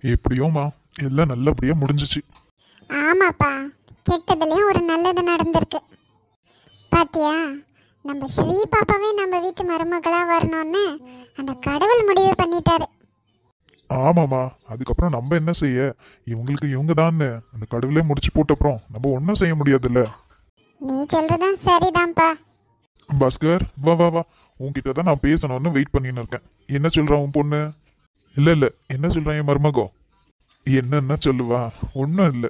எப்படியோமா எல்லாம் நல்லபடியா முடிஞ்சிச்சு. ஆமாப்பா, கெட்டதுலயும் ஒரு நல்லது நடந்திருக்கு. பாத்தியா, நம்ம ஸ்ரீ பாப்பாவே நம்ம வீட்டு மருமகளா வரணும்னு அந்த கடவுள் முடிவு பண்ணிட்டாரு. ஆமாமா, அதுக்கப்புறம் நம்ம என்ன செய்ய, இவங்களுக்கு இவங்க தான் அந்த கடவுளே முடிச்சு போட்டப்புறம் நம்ம ஒன்றும் செய்ய முடியாதுல்ல. நீ சொல்றதும் சரிதான்ப்பா. பாஸ்கர், வா வா வா, உன்கிட்ட தான் நான் பேசணும்னு வெயிட் பண்ணின்னு இருக்கேன். என்ன சொல்றான் உன் பொண்ணு? இல்ல இல்ல, என்ன சொல்றான் என் மருமகோ? என்னன்னா சொல்லுவா? ஒன்றும் இல்லை.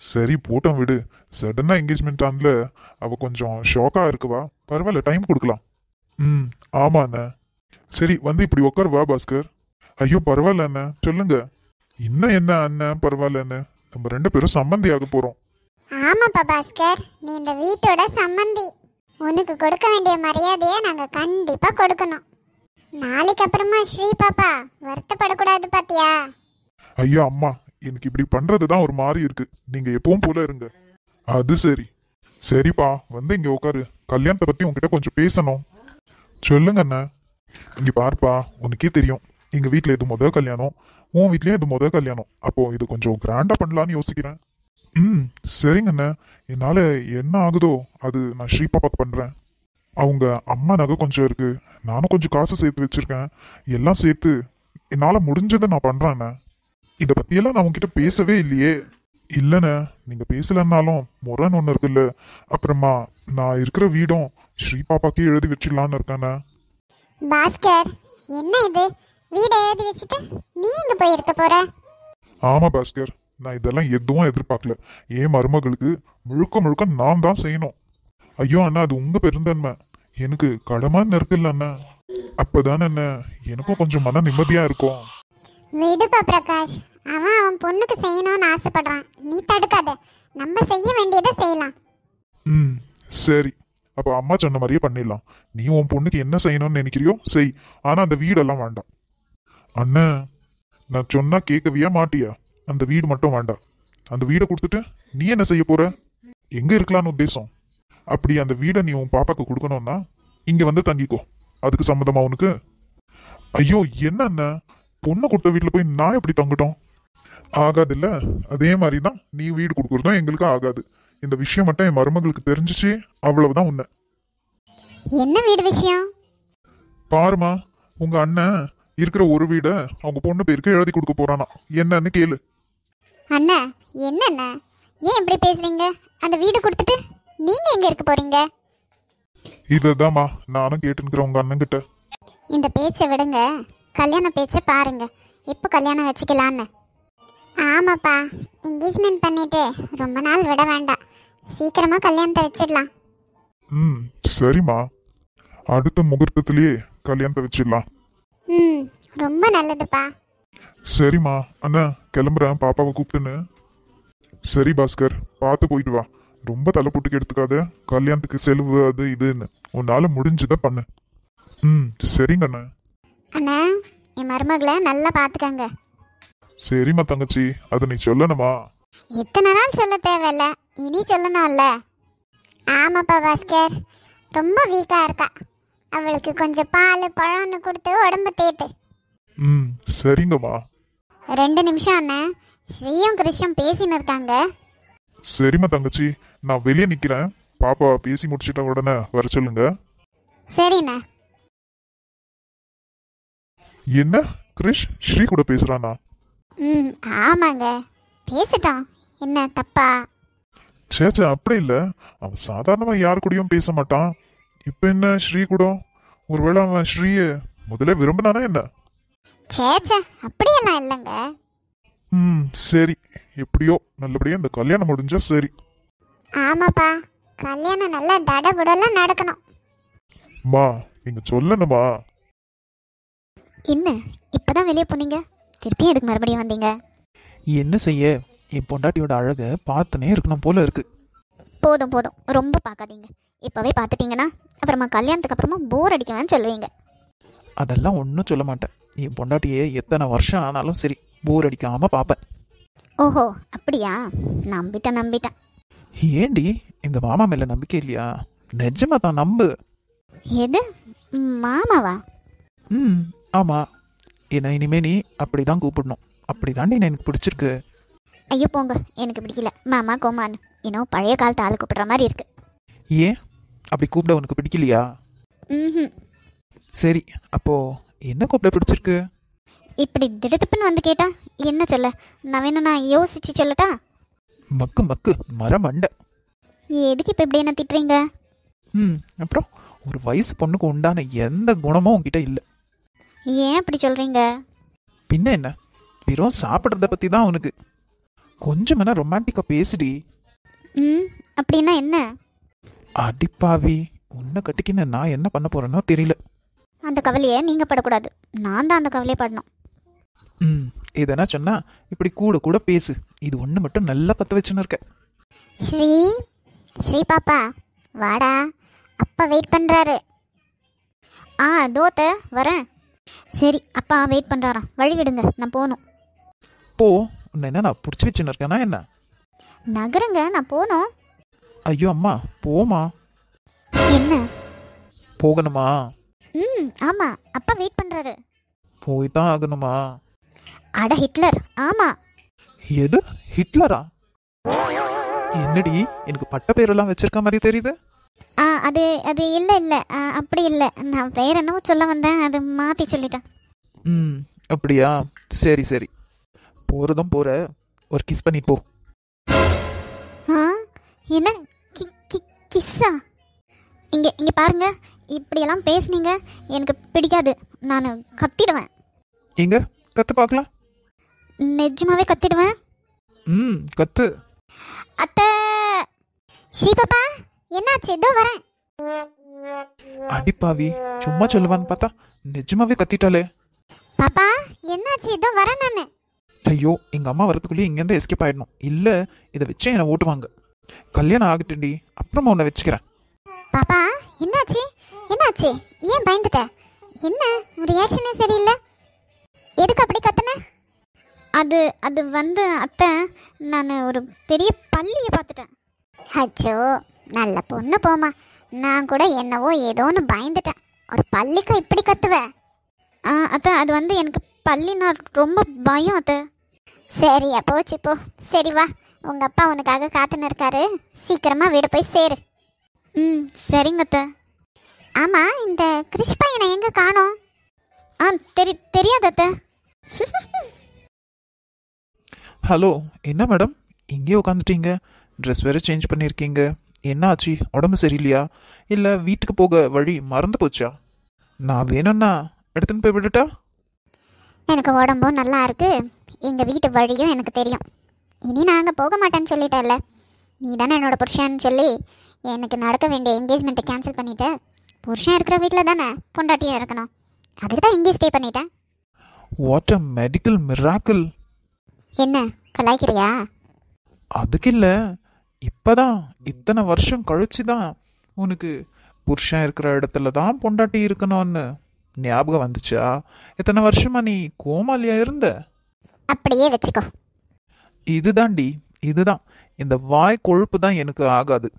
சரி போட்டோம் விடு. சடனா என்கேஜ்மெண்ட் ஆனல அவ கொஞ்சம் ஷாக்கா இருக்குவா. பரவாயில்ல, டைம் கொடுக்கலாம். ம், ஆமா அண்ணா. சரி வந்து இப்படி உட்கார் வா பாஸ்கர். ஐயோ பரவாயில்ல அண்ணா, சொல்லுங்க. இன்னும் என்ன அண்ணன் பரவாயில்லன்னு, நம்ம 2 பேரும் சம்மந்தியாக போறோம். ஆமாப்பா பாஸ்கர், நீ இந்த வீட்டோட சம்மந்தி. உனக்கு கொடுக்க வேண்டிய மரியாதையை நாங்க கண்டிப்பா கொடுக்கணும். நாளைக்கு அப்புறமா ஸ்ரீ பாப்பா வருத்தப்படக்கூடாது, பாத்தியா? ஐயா அம்மா, எனக்கு இப்படி பண்றதுதான் ஒரு மாதிரி இருக்கு. நீங்க எப்பவும் போல இருங்க. அது சரி. சரிப்பா, வந்து இங்க உட்காரு. கல்யாணத்தை பத்தி உங்ககிட்ட கொஞ்சம் பேசணும். சொல்லுங்க அண்ணா. இங்க பாருப்பா, உனக்கே தெரியும் எங்க வீட்டுல இது முத கல்யாணம், உன் வீட்லயும் இது முத கல்யாணம். அப்போ இது கொஞ்சம் கிராண்டா பண்ணலான்னு யோசிக்கிறேன். ம், சரிங்க அண்ணா. என்னால என்ன ஆகுதோ அது நான் ஸ்ரீபாப்பாக்கு பண்றேன். அவங்க அம்மா நகை கொஞ்சம் இருக்கு, நானும் கொஞ்சம் காசு சேர்த்து வச்சிருக்கேன். எல்லாம் சேர்த்து என்னால முடிஞ்சதை நான் பண்றேன். இதை பத்தியெல்லாம் நான் உங்ககிட்ட பேசவே இல்லையே. இல்லைண்ணே, நீங்க பேசலன்னாலும் முறைன்னு ஒன்று இருக்குல்ல. அப்புறமா நான் இருக்கிற வீடும் ஸ்ரீபாப்பாக்கே எழுதி வச்சிடலான்னு இருக்கேண்ணே. பாஸ்கர், என்ன இது, வீடை எழுதி வச்சுட்டு நீ எங்க போயிருக்க போற? ஆமா பாஸ்கர், நான் இதெல்லாம் எதுவும் எதிர்பார்க்கல. ஏன் மருமகளுக்கு முழுக்க முழுக்க நான் தான் செய்யணும். ஐயோ அண்ணா, அது உங்க பெருந்தன்மை. எனக்கு கடமைன்னு இருக்குல்ல அண்ணா. அப்பதானே அண்ணா எனக்கும் கொஞ்சம் மன நிம்மதியா இருக்கும். விடுப்பா பிரகாஷ், அவன் பொண்ணுக்கு செய்யணும்னு ஆசைப்படுறான், நீ தடுக்காத. நம்ம செய்ய வேண்டியதை செய்யலாம். ம், சரி. அப்போ அம்மா சொன்ன மாதிரியே பண்ணிடலாம். நீ உன் பொண்ணுக்கு என்ன செய்யணும்னு நினைக்கிறியோ செய். ஆனா அந்த வீடெல்லாம் வேண்டாம். அண்ணா, நான் சொன்னா கேட்கவியா மாட்டியா? அந்த வீடு மட்டும் வேண்டாம். அந்த வீடை கொடுத்துட்டு நீ என்ன செய்ய போற? எங்க இருக்கலான்னு உத்தேசம்? அப்படி அந்த வீடை நீ உன் பாப்பாக்கு கொடுக்கணும்னா இங்க வந்து தங்கிக்கோ. அதுக்கு சம்மதமா உனக்கு? ஐயோ என்ன அண்ணா, பொண்ணு கொடுத்த வீட்டுல போய் நான் எப்படி தங்கட்டும்? ஆகாது இல்ல. அதே மாதிரிதான் நீ வீடு கொடுக்கறதும் எங்களுக்கு ஆகாது. இந்த விஷயம் மட்டும் என் மருமகளுக்கு தெரிஞ்சிச்சு, அவ்வளவுதான் உன்னை. என்ன வீடு விஷயம்? பாருமா, உங்க அண்ணன் இருக்கிற ஒரு வீட அவங்க பொண்ணு பேருக்கு எழுதி கொடுக்க போறானா. என்னன்னு கேளு. அண்ணா, என்னண்ணா ஏன் இப்படி பேசுறீங்க? அந்த வீடு கொடுத்துட்டு நீங்க எங்க இருக்க போறீங்க? இததாம்மா நானும் கேட்டுக்கிறேன் உங்க அண்ணன் கிட்ட. இந்த பேச்சை விடுங்க, கல்யாண பேச்சை பாருங்க. எப்போ கல்யாணம் வச்சுக்கலான்னு. ஆமாப்பா, என்கேஜ்மெண்ட் பண்ணிட்டு ரொம்ப நாள் விட வேண்டாம். சீக்கிரமா கல்யாணத்தை வச்சிடலாம். ம், சரிம்மா. அடுத்த முகூர்த்தத்திலேயே கல்யாணத்தை வச்சிடலாம். ம், ரொம்ப நல்லதுப்பா. சரிம்மா, அண்ணா கிளம்புறேன் பாப்பாவை கூப்பிட்டுன்னு. சரி பாஸ்கர், பார்த்து போயிட்டு வா. ரொம்ப தலை போட்டுக்கு எடுத்துக்காத. கல்யாணத்துக்கு செலவு அது இதுன்னு உன்னால முடிஞ்சதை பண்ணு. ம், சரிங்க அண்ணா. அண்ணா, என் மருமகளை நல்லா பார்த்துக்கங்க. சரிம்மா தங்கச்சி, அதை நீ சொல்லணுமா? எத்தனை நாள் சொல்ல தேவையில்ல, இனி சொல்லணும்ல. ஆமாப்பா பாஸ்கர், ரொம்ப வீக்கா இருக்கா. அவளுக்கு கொஞ்சம் பால் பழம்னு கொடுத்து உடம்பு தேத்து. ம், சரிங்கம்மா. 2 நிமிஷம் அண்ணா, ஸ்ரீயும் கிருஷ்ணம் பேசின்னு இருக்காங்க. சரிம்மா தங்கச்சி, நான் வெளியே நிக்கிறேன். பாப்பா பேசி முடிச்சிட்ட உடனே வர சொல்லுங்க. சரிண்ணா. என்ன கிரிஷ் ஸ்ரீ கூட பேசுறானா? ம், ஆமாங்க, பேசிட்டோம். என்ன தப்பா? சேச்சா, அப்படி இல்ல. அவன் சாதாரணமா யாரு கூடயும் பேச மாட்டான். இப்ப என்ன ஸ்ரீ கூட? ஒருவேளை அவன் ஸ்ரீய முதல்ல விரும்பினானா என்ன? சேச்சா, அப்படியெல்லாம் இல்லைங்க. ம், சரி. எப்படியோ நல்லபடியா இந்த கல்யாணம் முடிஞ்சா சரி. ஆமாப்பா, கல்யாணம் நல்லா தடபுடலாம் நடக்கணும். மா, நீங்க சொல்லணுமா? என்ன இப்பதான் வெளியே போனீங்க, திருப்பி எதுக்கு மறுபடியும் வந்தீங்க? என்ன செய்ய, என் பொண்டாட்டியோட அழகை பார்த்துனே இருக்கணும் போல இருக்கு. போதும் போதும், ரொம்ப பார்க்காதீங்க. இப்போவே பார்த்துட்டீங்கன்னா அப்புறமா கல்யாணத்துக்கு அப்புறமா போர் அடிக்கவேன்னு சொல்லுவீங்க. அதெல்லாம் ஒன்றும் சொல்ல மாட்டேன். என் பொண்டாட்டியே எத்தனை வருஷம் ஆனாலும் சரி போர் அடிக்காமல் பார்ப்பேன். ஓஹோ, அப்படியா? நம்பிட்டேன். ஏண்டி, இந்த மாமா மேலே நம்பிக்கை இல்லையா? நிஜமா தான் நம்பு. எது, மாமாவா? ம், ஆமாம். என்னை இனிமே நீ அப்படி தான் கூப்பிடணும். அப்படிதாண்டி எனக்கு பிடிச்சிருக்கு. ஐயோ போங்க, எனக்கு பிடிக்கல. மாமா கோமான்னு இன்னும் பழைய காலத்து ஆள் கூப்பிடுற மாதிரி இருக்கு. ஏன் அப்படி கூப்பிட உனக்கு பிடிக்கலையா? ம். சரி, அப்போ என்ன கூப்பிட பிடிச்சிருக்கு? இப்படி திடுத்துப்புன்னு வந்து கேட்டா என்ன சொல்ல? நான் வேணா நான் யோசிச்சு சொல்லட்டா? மக்கு மக்கு மரமண்ட. எதுக்கு இப்போ இப்படி என்ன திட்டுறீங்க? அப்புறம் ஒரு வயசு பொண்ணுக்கு உண்டான எந்த குணமும் உங்ககிட்ட இல்லை. ஏன் அப்படி சொல்றீங்க? பின்ன என்ன, வெறும் சாப்பிட்றத பற்றி தான் உனக்கு. கொஞ்சம் வேணா ரொமான்டிக்காக பேசுடி. அப்படின்னா என்ன? அடிப்பாவி, உன்னை கட்டிக்கின்னு நான் என்ன பண்ண போறேனோ தெரியல. அந்த கவலையை நீங்கள் படக்கூடாது, நான் தான் அந்த கவலையை படணும். எதனா சொன்னா இப்படி கூட கூட பேசு. இது ஒன்று மட்டும் நல்லா பற்ற வச்சுன்னு இருக்க. ஸ்ரீ ஸ்ரீ பாப்பா வாடா, அப்பா வெயிட் பண்ணுறாரு. தோத்த வரேன். சரி, அப்பா வெயிட் பண்ணுறாராம், வழி விடுங்க, நான் போகணும். போ, உன்னை என்ன நான் பிடிச்சி வச்சுன்னு இருக்கேனா என்ன? நகருங்க, நான் போகணும். ஐயோ அம்மா, போமா. என்ன? போகணுமா? ஆமாம், அப்பா வெயிட் பண்ணுறாரு. போய் தான் ஆகணுமா? அட ஹிட்லர், ஆமாம். எது ஹிட்லரா? என்னடி, எனக்கு பட்ட பேரெல்லாம் வச்சிருக்க மாதிரி தெரியுது. அது அது இல்லை அப்படி இல்லை. நான் வேற என்னவோ சொல்ல வந்தேன், அது மாற்றி சொல்லிட்டேன். அப்படியா? சரி சரி, போகிறதும் போகிற, ஒரு கிஸ் பண்ணிட்டு போ. என்ன கிஸ்ஸா? இங்கே பாருங்க, இப்படியெல்லாம் பேசுனீங்க எனக்கு பிடிக்காது. நான் கத்திடுவேன். எங்க கத்து பார்க்கலாம். நிஜமாவே கத்திடுவேன். கத்து. அத்தை, ஸ்ரீபாப்பா என்னாச்சு? இதோ வரேன். அடிப்பாவி, சும்மா சொல்லுவான்னு பார்த்தா நிஜமாவே கத்திட்டாலே. பாப்பா என்னாச்சு? இதோ வரேன் நான். ஐயோ, எங்கள் அம்மா வரதுக்குள்ளேயே இங்கேருந்து எஸ்கேப் ஆகிடணும். இல்லை, இதை வச்சே என்னை ஓட்டுவாங்க. கல்யாணம் ஆகட்டுண்டி, அப்புறமா உன்னை வச்சுக்கிறேன். பாப்பா என்னாச்சு? என்னாச்சு? ஏன் பயந்துட்ட? என்ன ரியாக்ஷனே சரியில்லை? எதுக்கு அப்படி கத்துன? அது அது வந்து அத்தை, நான் ஒரு பெரிய பள்ளியை பார்த்துட்டேன். அச்சோ, நல்ல பொண்ணு போமா. நான் கூட என்னவோ ஏதோன்னு பயந்துட்டேன். ஒரு பள்ளிக்கா இப்படி கத்துவ? அத்தை, அது வந்து எனக்கு பள்ளினா ரொம்ப பயம் அத்தை. சரியா போச்சு போ. சரி வா, உங்கள் அப்பா உனக்காக காத்துன்னு இருக்காரு. சீக்கிரமாக வீடு போய் சேரு. சரிங்க அத்தை. ஆமாம், இந்த கிறிஷ் பையனை எங்கே காணோம்? தெரியாது அத்தை. ஹலோ, என்ன மேடம் இங்கே உட்காந்துட்டீங்க? ட்ரெஸ் வேறு சேஞ்ச் பண்ணியிருக்கீங்க. என்ன ஆச்சு? உடம்பு சரியில்லையா? இல்லை வீட்டுக்கு போக வழி மறந்து போச்சா? நான் வேணும்னா எடுத்துன்னு போய் விட்டுட்டா? எனக்கு உடம்பும் நல்லா இருக்கு, எங்கள் வீட்டு வழியும் எனக்கு தெரியும். இனி நான் அங்கே போக மாட்டேன்னு சொல்லிட்டேன்ல. நீ தானே என்னோட புருஷன்னு சொல்லி எனக்கு நடக்க வேண்டிய என்கேஜ்மெண்ட்டை கேன்சல் பண்ணிட்டேன். புருஷன் இருக்கிற வீட்டில் தானே பொண்டாட்டியும் இருக்கணும். அதுக்கு தான் இங்கே ஸ்டே பண்ணிட்டேன். What a medical miracle. என்ன கலாய்க்கிறியா? அதுக்கு இல்லை, இப்போதான் இத்தனை வருஷம் கழிச்சு தான் உனக்கு புருஷன் இருக்கிற இடத்துல தான் பொண்டாட்டி இருக்கணும்னு ஞாபகம் வந்துச்சா? இத்தனை வருஷமா நீ கோமாளியா இருந்த? அப்படியே வச்சுக்கோ. இதுதான்டி, இதுதான். இந்த வாய் கொழுப்பு தான் எனக்கு ஆகாது.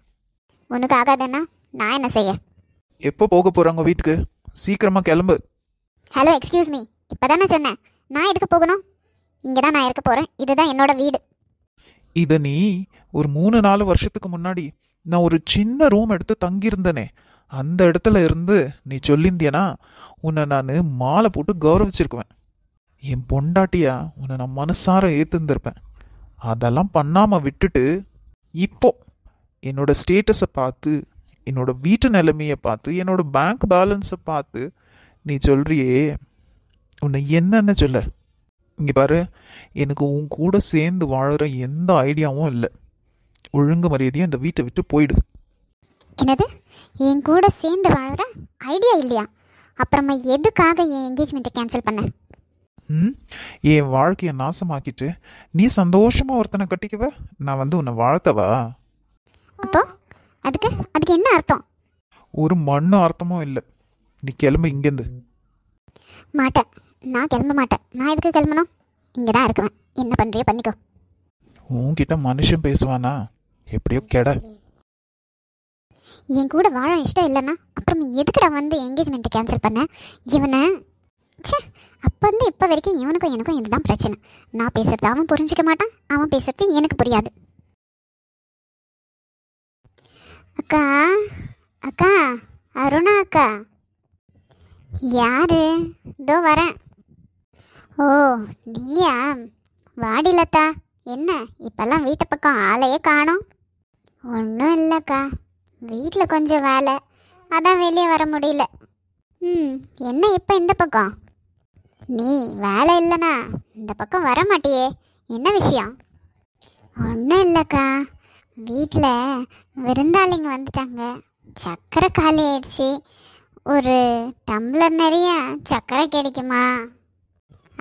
உனக்கு ஆகாதுன்னா நான் என்ன செய்ய? எப்போ போக போகிறாங்க வீட்டுக்கு? சீக்கிரமா கிளம்பு. Hello, excuse me. இப்போ தானே சொன்னேன், நான் எதுக்கு போகணும்? இங்கே தான் நான் இருக்க போகிறேன். இதுதான் என்னோட வீடு. இதை நீ ஒரு 3-4 வருஷத்துக்கு முன்னாடி நான் ஒரு சின்ன ரூம் எடுத்து தங்கியிருந்தனே, அந்த இடத்துல இருந்து நீ சொல்லியிருந்தியனா உன்னை நான் மாலை போட்டு கௌரவிச்சிருக்குவேன். என் பொண்டாட்டியா உன்னை நான் மனசார ஏற்றுந்திருப்பேன். அதெல்லாம் பண்ணாமல் விட்டுட்டு இப்போ என்னோட ஸ்டேட்டஸை பார்த்து, என்னோட வீட்டு நிலைமையை பார்த்து, என்னோட பேங்க் பேலன்ஸை பார்த்து நீ சொல்றியே, உன்னை என்னன்னு சொல்ல? இங்கே பாரு, எனக்கு உன் கூட சேர்ந்து வாழற எந்த ஐடியாவும் இல்லை. ஒழுங்கு மரியாதையாக இந்த வீட்டை விட்டு போயிடு. என்னது? என் கூட சேர்ந்து வாழற ஐடியா இல்லையா? அப்புறமா எதுக்காக என் என்கேஜ்மெண்ட்டை கேன்சல் பண்ண? என் வாழ்க்கையை நாசமாக்கிட்டு நீ சந்தோஷமா ஒருத்தனை கட்டிக்குவ, நான் வந்து உன்னை வாழ்த்தவா? அப்போ அதுக்கு என்ன அர்த்தம்? ஒரு மண்ணு அர்த்தமும் இல்லை. நீ கிளம்பு இங்கேருந்து. மாட்டேன், நான் கிளம்ப மாட்டேன். நான் எதுக்கு கிளம்பணும்? இங்கே தான் இருக்குவேன். என்ன பண்ணுறியோ பண்ணிக்கோ. உன்கிட்ட மனுஷன் பேசுவானா? எப்படியோ கெட. என் கூட வாழ இஷ்டம் இல்லைன்னா அப்புறம் எதுக்குடா வந்து என்கேஜ்மெண்ட்டை கேன்சல் பண்ண? இவனை ச்சே, அப்போ இருந்து இப்போ வரைக்கும் இவனுக்கும் எனக்கும் இதுதான் பிரச்சனை. நான் பேசுறது அவன் புரிஞ்சிக்க மாட்டான், அவன் பேசுறது எனக்கு புரியாது. அக்கா அக்கா, அருணா அக்கா. யாரு? இதோ வரேன். ஓ நீயா? வாடிலத்தா. என்ன இப்பெல்லாம் வீட்டு பக்கம் ஆளையே காணோம்? ஒன்றும் இல்லைக்கா, வீட்டில் கொஞ்சம் வேலை, அதான் வெளியே வர முடியல. என்ன இப்போ இந்த பக்கம்? நீ வேலை இல்லைனா இந்த பக்கம் வர மாட்டியே, என்ன விஷயம்? ஒன்றும் இல்லைக்கா, வீட்டில் விருந்தாளிங்க வந்துட்டாங்க, சர்க்கரை காலி ஆயிடுச்சு. ஒரு டம்ளர் நிறைய சர்க்கரை கிடைக்குமா?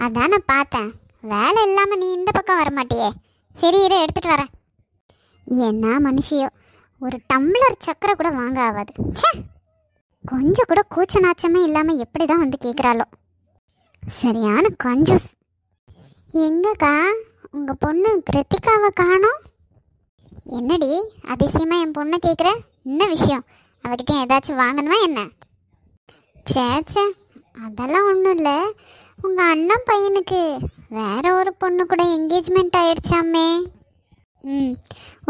அதான் நான் பார்த்தேன். வேலை இல்லாமல் நீ இந்த பக்கம் வர மாட்டியே. சரி இரு, எடுத்துகிட்டு வரேன். என்ன மனுஷியோ, ஒரு டம்ளர் சர்க்கரை கூட வாங்க ஆகாது. ச்சே, கொஞ்சம் கூட கூச்ச நாச்சமே இல்லாமல் எப்படி தான் வந்து கேட்குறாளோ. சரியான கஞ்சூஸ். எங்கக்கா உங்கள் பொண்ணு கிருத்திகாவை காணோம்? என்னடி அதிசயமாக என் பொண்ணை கேட்குற? என்ன விஷயம்? அவகிட்ட ஏதாச்சும் வாங்கணுமா என்ன? சே அதெல்லாம் ஒன்றும் இல்லை. உங்கள் அண்ணன் பையனுக்கு வேற ஒரு பொண்ணு கூட என்கேஜ்மெண்ட் ஆயிடுச்சாமே.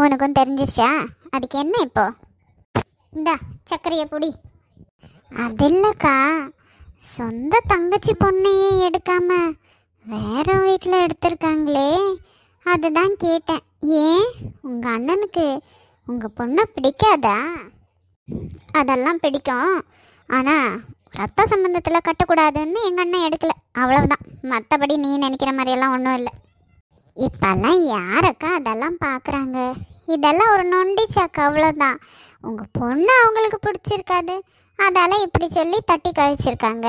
உனக்கும் தெரிஞ்சிருச்சா? அதுக்கு என்ன இப்போ? இந்தா சர்க்கரையை பொடி. அது இல்லைக்கா, சொந்த தங்கச்சி பொண்ணையே எடுக்காம வேற வீட்டில் எடுத்திருக்காங்களே, அதுதான் கேட்டேன். ஏன் உங்கள் அண்ணனுக்கு உங்கள் பொண்ணை பிடிக்காதா? அதெல்லாம் பிடிக்கும், ஆனால் ரத்த சம்பந்தத்தில் கட்டக்கூடாதுன்னு எங்கள் அண்ணன் எடுக்கல, அவ்வளவுதான். மற்றபடி நீ நினைக்கிற மாதிரியெல்லாம் ஒன்றும் இல்லை. இப்பெல்லாம் யாருக்கா அதெல்லாம் பார்க்குறாங்க? இதெல்லாம் ஒரு நொண்டி சாக்கு, அவ்வளோதான். உங்கள் பொண்ணு அவங்களுக்கு பிடிச்சிருக்காது, அதால் இப்படி சொல்லி தட்டி கழிச்சிருக்காங்க.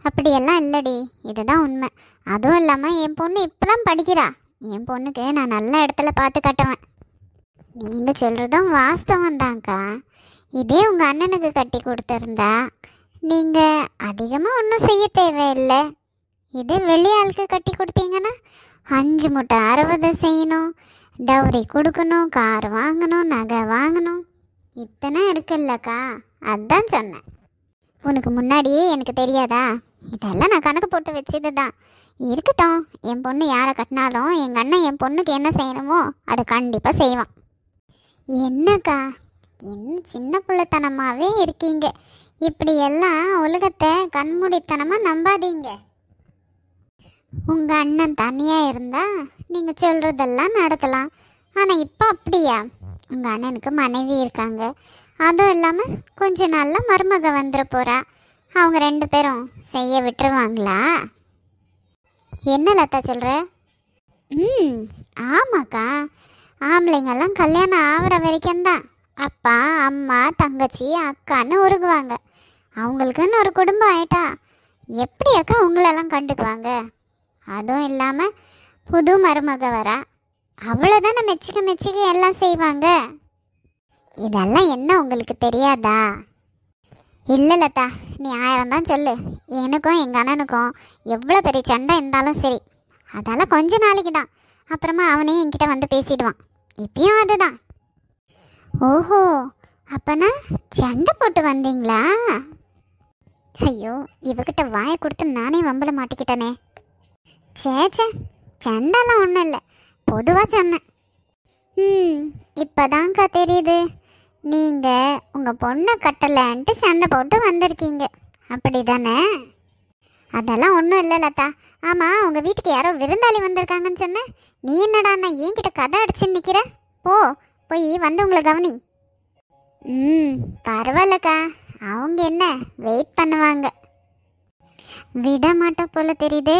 அப்படியெல்லாம் இல்லடி, இதுதான் உண்மை. அதுவும் இல்லாமல் என் பொண்ணு இப்போ தான் படிக்கிறா. என் பொண்ணுக்கு நான் நல்ல இடத்துல பார்த்து கட்டுவேன். நீங்கள் சொல்கிறதும் வாஸ்தவம் தான்க்கா. இதே உங்கள் அண்ணனுக்கு கட்டி கொடுத்துருந்தா நீங்கள் அதிகமாக ஒன்றும் செய்ய தேவையில்லை. இதே வெளியாளுக்கு கட்டி கொடுத்தீங்கன்னா 5 மூட்டை 60 செய்யணும், டவுரி கொடுக்கணும், கார் வாங்கணும், நகை வாங்கணும், இத்தனை இருக்குல்லக்கா. அதான் சொன்னேன். உனக்கு முன்னாடியே எனக்கு தெரியாதா? இதெல்லாம் நான் கணக்கு போட்டு வச்சது தான். இருக்கட்டும், என் பொண்ணு யாரை கட்டினாலும் எங்கள் அண்ணன் என் பொண்ணுக்கு என்ன செய்யணுமோ அதை கண்டிப்பாக செய்வான். என்னக்கா என்ன சின்ன பிள்ளைத்தனமாகவே இருக்கீங்க. இப்படியெல்லாம் உலகத்தை கண்மூடித்தனமாக நம்பாதீங்க. உங்கள் அண்ணன் தனியாக இருந்தால் நீங்கள் சொல்கிறதெல்லாம் நடக்கலாம். ஆனால் இப்போ அப்படியா? உங்கள் அண்ணனுக்கு மனைவி இருக்காங்க, அதுவும் இல்லாமல் கொஞ்ச நாளில் மருமக வந்துட போகிறா. அவங்க 2 பேரும் செய்ய விட்டுருவாங்களா? என்ன லதா சொல்கிற? ஆமாக்கா, ஆம்பளைங்கெல்லாம் கல்யாணம் ஆகிற வரைக்கும் தான் அப்பா அம்மா தங்கச்சி அக்கான்னு உருகுவாங்க. அவங்களுக்குன்னு ஒரு குடும்பம் ஆயிட்டா எப்படி அக்கா உங்களெல்லாம் கண்டுக்குவாங்க? அதுவும் இல்லாமல் புது மருமக வரா, அவ்வளோதானே மெச்சிக்க எல்லாம் செய்வாங்க. இதெல்லாம் என்ன உங்களுக்கு தெரியாதா? இல்லை லதா, நீ 1000 தான் சொல்லு, எனக்கும் எங்கள் அண்ணனுக்கும் எவ்வளோ பெரிய சண்டை இருந்தாலும் சரி, அதெல்லாம் கொஞ்ச நாளைக்கு தான். அப்புறமா அவனே என்கிட்ட வந்து பேசிடுவான். இப்பயும் அதுதான். ஓஹோ, அப்பனா சண்டை போட்டு வந்தீங்களா? ஐயோ, இவகிட்ட வாயை கொடுத்து நானே வம்பல மாட்டிக்கிட்டனே. சே சண்டைலாம் ஒன்றும் இல்லை, பொதுவாக சொன்னேன். இப்போதான்க்கா தெரியுது, நீங்கள் உங்கள் பொண்ணை கட்டலைன்ட்டு சண்டை போட்டு வந்திருக்கீங்க, அப்படி தானே? அதெல்லாம் ஒன்றும் இல்லை லதா. ஆமாம், உங்கள் வீட்டுக்கு யாரோ விருந்தாளி வந்திருக்காங்கன்னு சொன்னேன். நீ என்னடா நான் என்கிட்ட கதை அடிச்சுன்னு நிற்கிற? போய் வந்து உங்களை கவனி. பரவாயில்லக்கா, அவங்க என்ன வெயிட் பண்ணுவாங்க. விட மாட்டோம் போல தெரியுதே.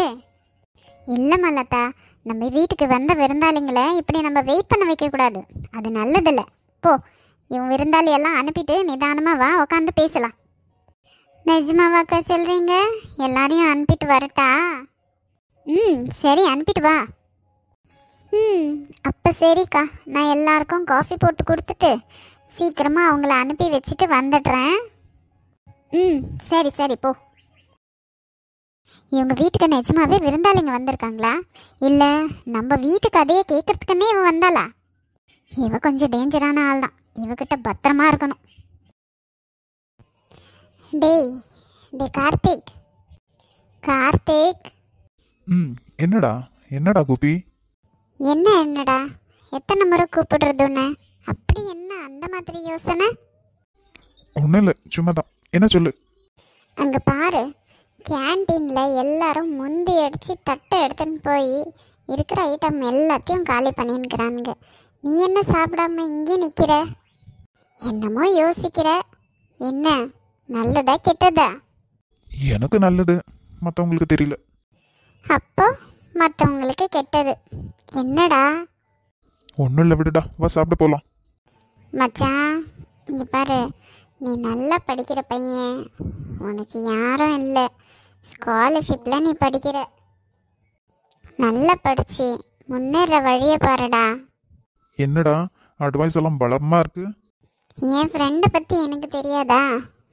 இல்லைம்மா லதா, நம்ம வீட்டுக்கு வந்த விருந்தாளிங்களை இப்படி நம்ம வெயிட் பண்ண வைக்கக்கூடாது, அது நல்லதில்லை. இவன் விருந்தாளியெல்லாம் அனுப்பிட்டு நிதானமாக வா, உட்காந்து பேசலாம். நிஜமாவாக்கா சொல்கிறீங்க? எல்லாரையும் அனுப்பிட்டு வரட்டா? சரி, அனுப்பிட்டு வா. அப்போ சரிக்கா, நான் எல்லாருக்கும் காஃபி போட்டு கொடுத்துட்டு சீக்கிரமாக அவங்கள அனுப்பி வச்சுட்டு வந்துடுறேன். சரி போ. இவங்க வீட்டுக்கு நிஜமாவே விருந்தாளிங்க வந்திருக்காங்களா, இல்லை நம்ம வீட்டு கதையை கேட்கறதுக்குன்னே இவன் வந்தாளா? இவ கொஞ்சம் டேஞ்சரான ஆள் தான், இவகிட்ட பத்திரமா இருக்கணும். டேய் கார்த்திக், கார்த்திக், ம் என்னடா என்னடா கோபி? என்னடா எத்தனை முறை கூப்பிடுறது உன்னை? அப்படி என்ன அந்த மாதிரி யோசனை? ஒன்றும் இல்லை, சும்மா தான். என்ன சொல்லு. அங்க பாரு, கேன்டீன்ல எல்லாரும் முந்தி அடிச்சு தட்டை எடுத்துன்னு போய் இருக்கிற ஐட்டம் எல்லாத்தையும் காலி பண்ணின்னுக்கிறானுங்க. நீ என்ன சாப்பிடாம இங்கே நிக்கிற? என்னமோ யோசிக்கிற. என்ன, நல்லதா கெட்டதா? எனக்கு நல்லது, மற்றவங்களுக்கு தெரியல. அப்போ மற்றவங்களுக்கு கெட்டது. என்னடா? ஒன்றும் இல்லை, விடுடா, வா சாப்பிட போகலாம். மச்சான், இங்க பாரு, நீ நல்லா படிக்கிற பையன். உனக்கு யாரும் இல்லை. ஸ்காலர்ஷிப்பில் நீ படிக்கிற. நல்லா படிச்சு முன்னேற வழியை பாருடா. என்னடா அட்வைஸ் எல்லாம் பலமாக இருக்கு? என் ஃப்ரெண்டை பற்றி எனக்கு தெரியாதா?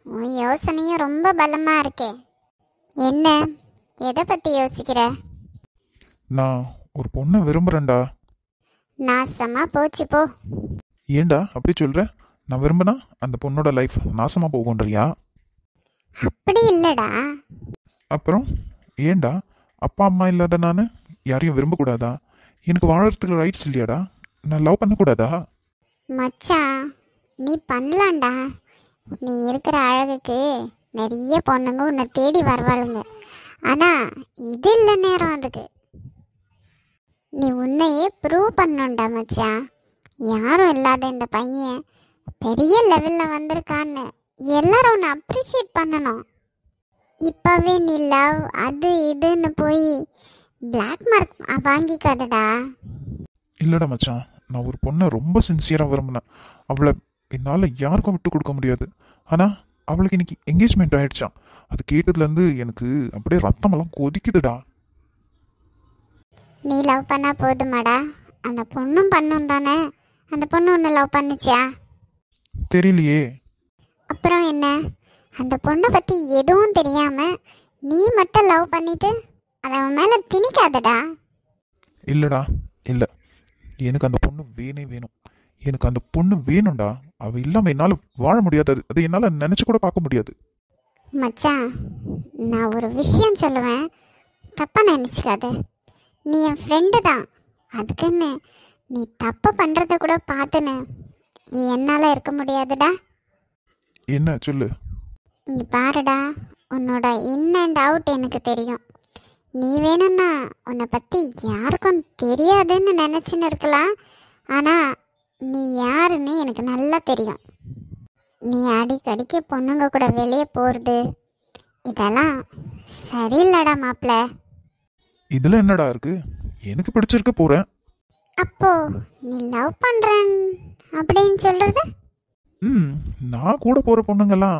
உன் யோசனையும் ரொம்ப பலமாக இருக்கே. என்ன, எதை பற்றி யோசிக்கிற? நான் ஒரு பொண்ணை விரும்புகிறேன்டா. நாசமா போச்சு போ. ஏன்டா அப்படி சொல்கிற? நான் விரும்பினா அந்த பொண்ணோட லைஃப் நாசமாக போகுன்றியா? அப்படி இல்லைடா. அப்புறம் ஏன்டா? அப்பா அம்மா இல்லாத நான் யாரையும் விரும்பக்கூடாதா? எனக்கு வாழறதுக்கு ரைட்ஸ் இல்லையாடா? நான் லவ் பண்ணக்கூடாதா? மச்சான், நீ பண்ணலாம்டா. நீ இருக்கிற அழகுக்கு நிறைய பொண்ணுங்க உன்னை தேடி வருவாளுங்க. ஆனால் இது இல்லை நேரம் அதுக்கு. நீ உன்னையே ப்ரூவ் பண்ணணும்டா மச்சான். யாரும் இல்லாத இந்த பையன் பெரிய லெவலில் வந்திருக்கான்னு எல்லாரும் உன்னை அப்ரிஷியேட் பண்ணணும். இப்போவே நீ லவ் அது இதுன்னு போய் பிளாக் மார்க் வாங்கிக்காதடா. இல்லைடா மச்சான், நான் ஒரு பொண்ணை ரொம்ப சின்சியராக விரும்பினேன். அவளை என்னால் யாருக்கும் விட்டு கொடுக்க முடியாது. ஆனால் அவளுக்கு இன்னைக்கு என்கேஜ்மெண்ட் ஆகிடுச்சான். அது கேட்டதுலேருந்து எனக்கு அப்படியே ரத்தமெல்லாம் கொதிக்குதுடா. நீ லவ் பண்ணா போதுமாடா? அந்த பொண்ணும் பண்ணும் தானே? அந்த பொண்ணு உன்னை லவ் பண்ணுச்சா? தெரியலையே. அப்புறம் என்ன? அந்த பொண்ணை பற்றி எதுவும் தெரியாமல் நீ மட்டும் லவ் பண்ணிட்டு அதை அவன் மேலே திணிக்காதடா. இல்லைடா, இல்லை. எனக்கு அந்த பொண்ணு வேணும். எனக்கு அந்த பொண்ணு வேணும்டா. அவள் இல்லாமல் என்னால் வாழ முடியாது. அது என்னால் நினச்சி கூட பார்க்க முடியாது. மச்சான், நான் ஒரு விஷயம் சொல்லுவேன், தப்பாக நினச்சிக்காத. நீ என் ஃப்ரெண்டு தான். அதுக்குன்னு நீ தப்பு பண்ணுறத கூட பார்த்துன்னு என்னால் இருக்க முடியாதுடா. என்ன சொல்லு. நீ பாருடா, உன்னோட இன் அண்ட் அவுட் எனக்கு தெரியும். நீ வேணும்னா உன்னை பற்றி யாருக்கும் தெரியாதுன்னு நினச்சின்னு இருக்கலாம். ஆனால் நீ யாருன்னு எனக்கு நல்லா தெரியும். நீ அடிக்கடிக்கு பொண்ணுங்க கூட வெளியே போகிறது இதெல்லாம் சரியில்லடா மாப்பிள்ள. இதில் என்னடா இருக்கு? எனக்கு பிடிச்சிருக்கு, போகிறேன். அப்போ நீ லவ் பண்ணுறேன் அப்படின்னு சொல்கிறது? நான் கூட போகிற பொண்ணுங்கெல்லாம்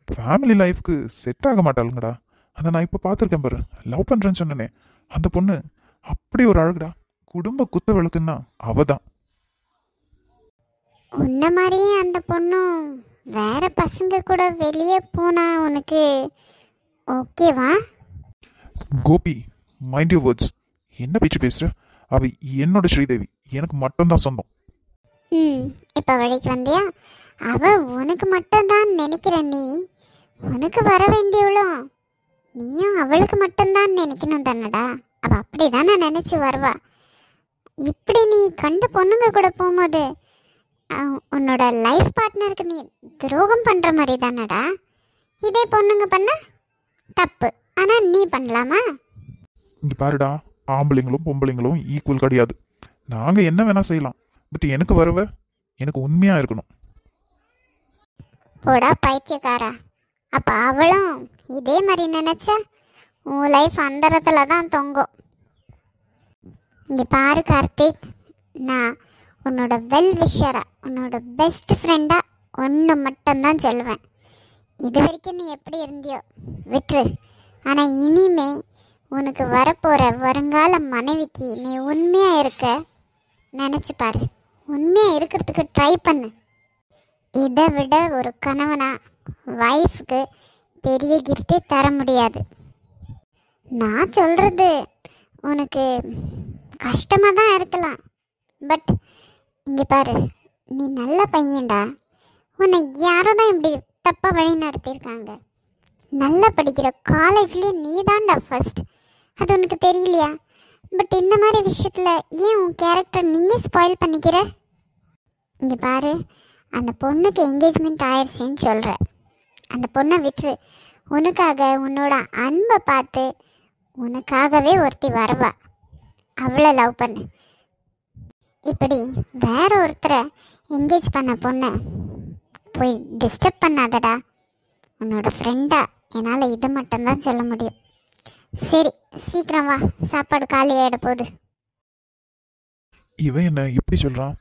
ஃபேமிலி லைஃப்க்கு செட் ஆக மாட்டாளுங்கடா. அதை நான் இப்போ பார்த்துருக்கேன் பாரு. லவ் பண்ணுறேன்னு சொன்னனே, அந்த பொண்ணு அப்படி ஒரு அழகுடா. குடும்ப குத்த விளக்குன்னா அவ தான். உன்ன மாதிரியே அந்த பொண்ணும் வேற பசங்க கூட வெளியே போனா உனக்கு ஓகேவா? Gopi, mind you words. என்ன பேச்சு பேசுகிற? அவ என்னோட ஸ்ரீதேவி, எனக்கு மட்டும்தான் சொந்தம். இப்போ வழிக்கு வந்தியா? அவ உனக்கு மட்டும்தான் நினைக்கிற. நீ உனக்கு வர வேண்டியவளும் நீயும் அவளுக்கு மட்டும்தான் நினைக்கணும் தானடா. அவள் அப்படி தானே நினச்சி வருவா. இப்படி நீ கண்டு பொண்ணுங்க கூட போகும்போது உன்னோட லைஃப் பார்ட்னருக்கு நீ துரோகம் பண்ணுற மாதிரி தானடா. இதே பொண்ணுங்க பண்ண தப்பு, ஆனால் நீ பண்ணலாமா? இங்கே பாருடா, ஆம்பளைங்களும் பொம்பளைங்களும் ஈக்குவல் கிடையாது. நாங்கள் என்ன வேணால் செய்யலாம். பட் எனக்கு வரவ எனக்கு உண்மையாக இருக்கணும். போடா பைத்தியக்காரா. அப்போ அவளும் இதே மாதிரி நினச்சா உன் லைஃப் அந்தரத்தில் தான் தொங்கும். இங்கே பாரு கார்த்திக், நான் உன்னோட வெல் விஷரா, உன்னோட பெஸ்ட் ஃப்ரெண்டாக ஒன்று மட்டும்தான் சொல்லுவேன். இது வரைக்கும் நீ எப்படி இருந்தியோ விட்டுரு. ஆனால் இனிமே உனக்கு வரப்போகிற வருங்கால மனைவிக்கு நீ உண்மையாக இருக்க நினச்சி பாரு. உண்மையாக இருக்கிறதுக்கு ட்ரை பண்ணு. இதை விட ஒரு கணவனா வைஃப்க்கு பெரிய கிஃப்டே தர முடியாது. நான் சொல்கிறது உனக்கு கஷ்டமாக தான் இருக்கலாம். பட் இங்கே பாரு, நீ நல்ல பையன்டா. உன்னை யாரோ தான் இப்படி தப்பாக வழி நடத்தியிருக்காங்க. நல்லா படிக்கிற காலேஜ்லேயே நீ தான்டா ஃபர்ஸ்ட். அது உனக்கு தெரியலையா? பட் இந்த மாதிரி விஷயத்தில் ஏன் உன் கேரக்டர் நீயே ஸ்பாயில் பண்ணிக்கிற? இங்கே பாரு, அந்த பொண்ணுக்கு என்கேஜ்மெண்ட் ஆயிடுச்சுன்னு சொல்கிற. அந்த பொண்ணை விட்டுரு. உனக்காக உன்னோட அன்பை பார்த்து உனக்காகவே ஒருத்தி வருவா. அவளை லவ் பண்ணு. இப்படி வேற ஒருத்தரை என்கேஜ் பண்ண பொண்ணை போய் டிஸ்டர்ப் பண்ணாதடா. உன்னோட ஃப்ரெண்டா என்னால் இது மட்டும்தான் சொல்ல முடியும். சரி, சீக்கிரம் வா, சாப்பாடு காலி ஆகிட போகுது. இவன் என்ன இப்படி சொல்கிறான்?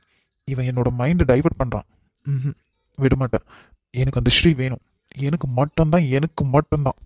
இவன் என்னோட மைண்டை டைவர்ட் பண்ணுறான். விட மாட்டேன். எனக்கு அந்த ஸ்ரீ வேணும். எனக்கு மட்டும்தான்.